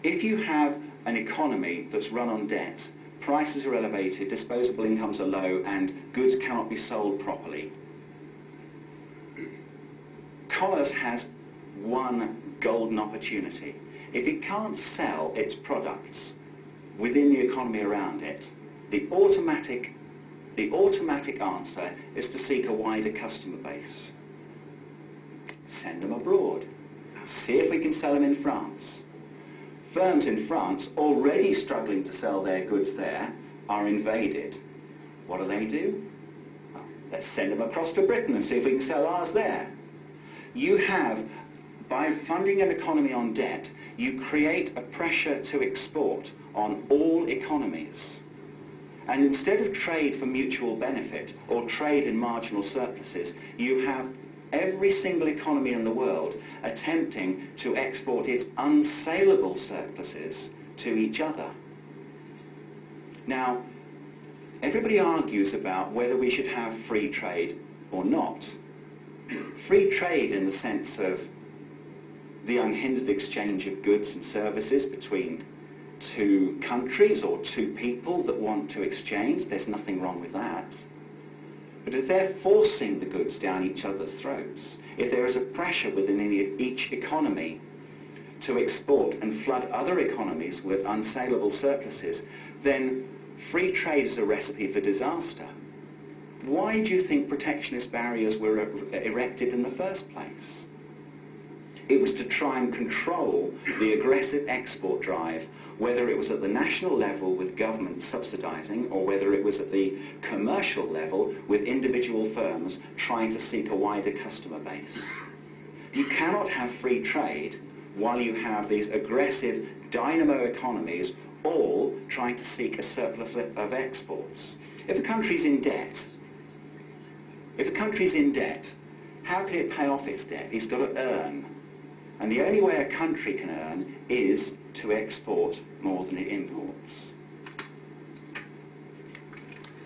If you have an economy that's run on debt, prices are elevated, disposable incomes are low, and goods cannot be sold properly, commerce has one golden opportunity. If it can't sell its products within the economy around it, the automatic answer is to seek a wider customer base. Send them abroad. See if we can sell them in France. Firms in France, already struggling to sell their goods there, are invaded. What do? Well, let's send them across to Britain and see if we can sell ours there. You have, by funding an economy on debt, you create a pressure to export on all economies. And instead of trade for mutual benefit or trade in marginal surpluses, you have every single economy in the world attempting to export its unsaleable surpluses to each other. Now, everybody argues about whether we should have free trade or not. Free trade in the sense of the unhindered exchange of goods and services between two countries or two people that want to exchange, there's nothing wrong with that. But if they're forcing the goods down each other's throats, if there is a pressure within each economy to export and flood other economies with unsaleable surpluses, then free trade is a recipe for disaster. Why do you think protectionist barriers were erected in the first place? It was to try and control the aggressive export drive, whether it was at the national level with government subsidising or whether it was at the commercial level with individual firms trying to seek a wider customer base. You cannot have free trade while you have these aggressive dynamo economies all trying to seek a surplus of exports. If a country's in debt, how can it pay off its debt? It's got to earn. And the only way a country can earn is to export more than it imports.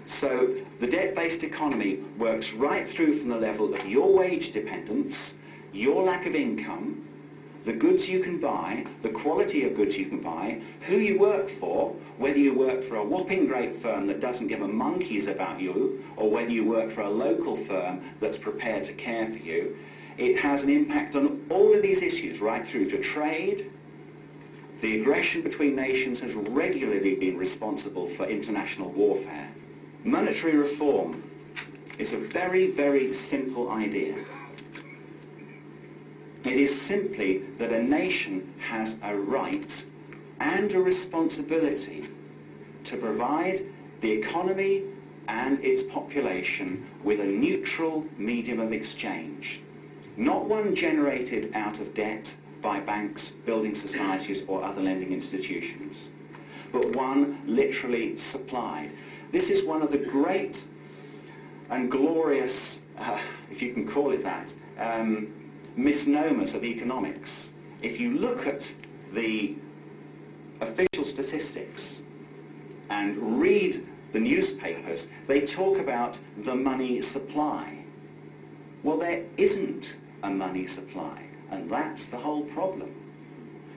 So the debt-based economy works right through from the level of your wage dependence, your lack of income, the goods you can buy, the quality of goods you can buy, who you work for, whether you work for a whopping great firm that doesn't give a monkeys about you, or whether you work for a local firm that's prepared to care for you. It has an impact on all of these issues, right through to trade. The aggression between nations has regularly been responsible for international warfare. Monetary reform is a very, very simple idea. It is simply that a nation has a right and a responsibility to provide the economy and its population with a neutral medium of exchange. Not one generated out of debt by banks, building societies or other lending institutions, but one literally supplied. This is one of the great and glorious, if you can call it that, misnomers of economics. If you look at the official statistics and read the newspapers, they talk about the money supply. Well, there isn't a money supply, and that's the whole problem.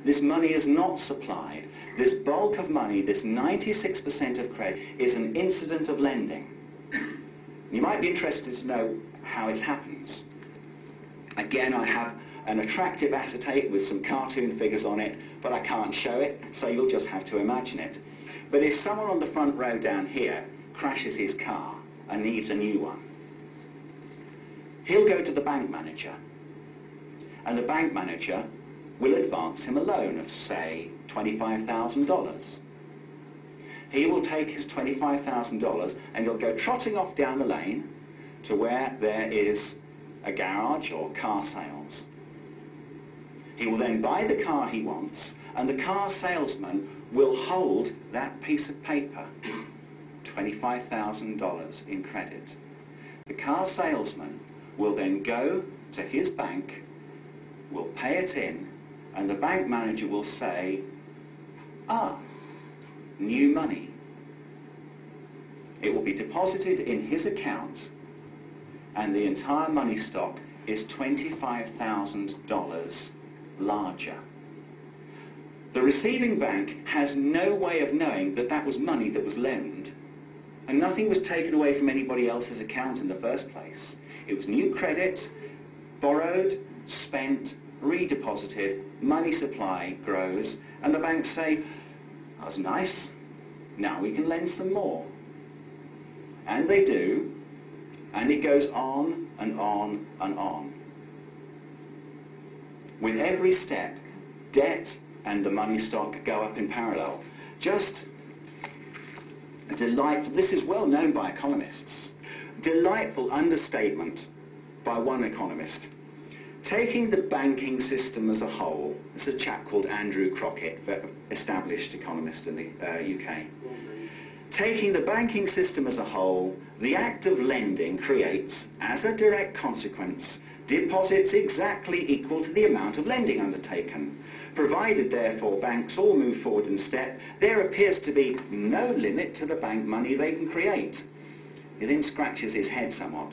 This money is not supplied. This bulk of money, this 96% of credit, is an incident of lending. You might be interested to know how it happens. Again, I have an attractive acetate with some cartoon figures on it, but I can't show it, so you'll just have to imagine it. But if someone on the front row down here crashes his car and needs a new one, he'll go to the bank manager, and the bank manager will advance him a loan of, say, $25,000. He will take his $25,000 and he'll go trotting off down the lane to where there is a garage or car sales. He will then buy the car he wants, and the car salesman will hold that piece of paper, $25,000 in credit. The car salesman will then go to his bank, will pay it in, and the bank manager will say, new money. It will be deposited in his account, and the entire money stock is $25,000 larger. The receiving bank has no way of knowing that that was money that was loaned, and nothing was taken away from anybody else's account in the first place. It was new credit, borrowed, spent, redeposited, money supply grows, and the banks say, that was nice, now we can lend some more. And they do, and it goes on and on and on. With every step, debt and the money stock go up in parallel. Just a delightful, this is well known by economists, delightful understatement by one economist. Taking the banking system as a whole, this is a chap called Andrew Crockett, established economist in the UK. Taking the banking system as a whole, the act of lending creates, as a direct consequence, deposits exactly equal to the amount of lending undertaken. Provided, therefore, banks all move forward in step, there appears to be no limit to the bank money they can create. He then scratches his head somewhat.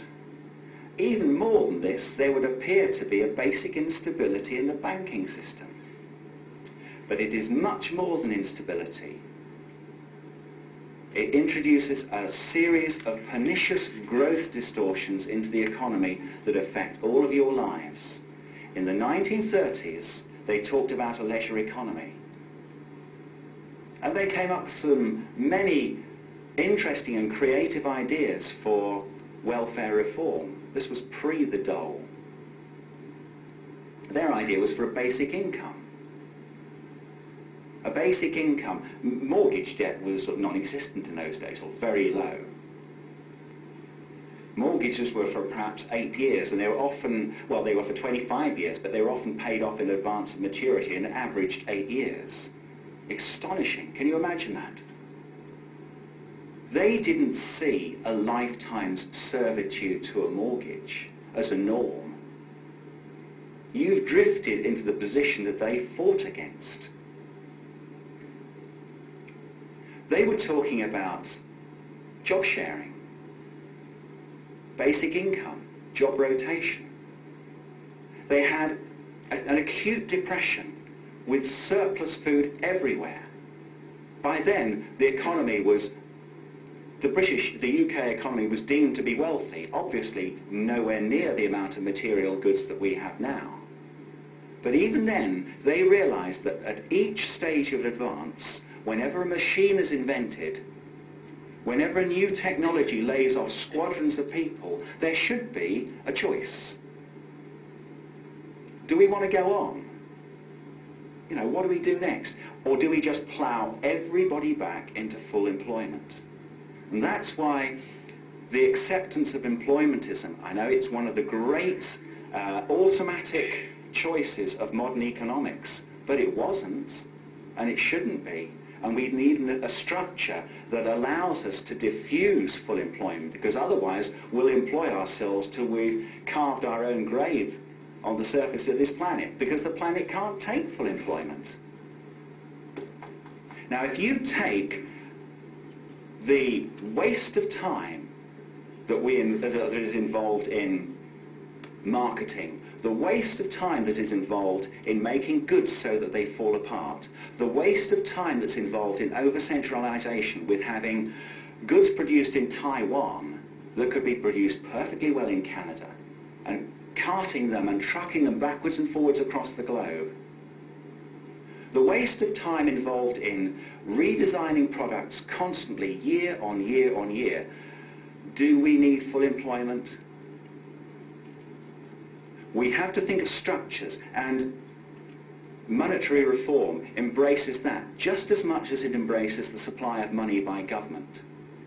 Even more than this, there would appear to be a basic instability in the banking system. But it is much more than instability. It introduces a series of pernicious growth distortions into the economy that affect all of your lives. In the 1930s, they talked about a leisure economy. And they came up with some many interesting and creative ideas for welfare reform. This was pre the dole. Their idea was for a basic income. A basic income. Mortgage debt was sort of non-existent in those days, or very low. Mortgages were for perhaps 8 years, and they were often, well, they were for 25 years, but they were often paid off in advance of maturity and averaged 8 years. Astonishing. Can you imagine that? They didn't see a lifetime's servitude to a mortgage as a norm. You've drifted into the position that they fought against. They were talking about job sharing, basic income, job rotation. They had an acute depression with surplus food everywhere. By then, the economy was, the UK economy was deemed to be wealthy, obviously nowhere near the amount of material goods that we have now. But even then, they realized that at each stage of advance, whenever a machine is invented, whenever a new technology lays off squadrons of people, there should be a choice. Do we want to go on? You know, what do we do next? Or do we just plough everybody back into full employment? And that's why the acceptance of employmentism, I know it's one of the great automatic choices of modern economics, but it wasn't, and it shouldn't be. And we need a structure that allows us to diffuse full employment, because otherwise we'll employ ourselves till we've carved our own grave on the surface of this planet, because the planet can't take full employment. Now, if you take the waste of time that is involved in marketing, the waste of time that is involved in making goods so that they fall apart, the waste of time that's involved in over-centralization with having goods produced in Taiwan that could be produced perfectly well in Canada, and carting them and trucking them backwards and forwards across the globe, the waste of time involved in redesigning products constantly, year on year on year. Do we need full employment? We have to think of structures, and monetary reform embraces that just as much as it embraces the supply of money by government.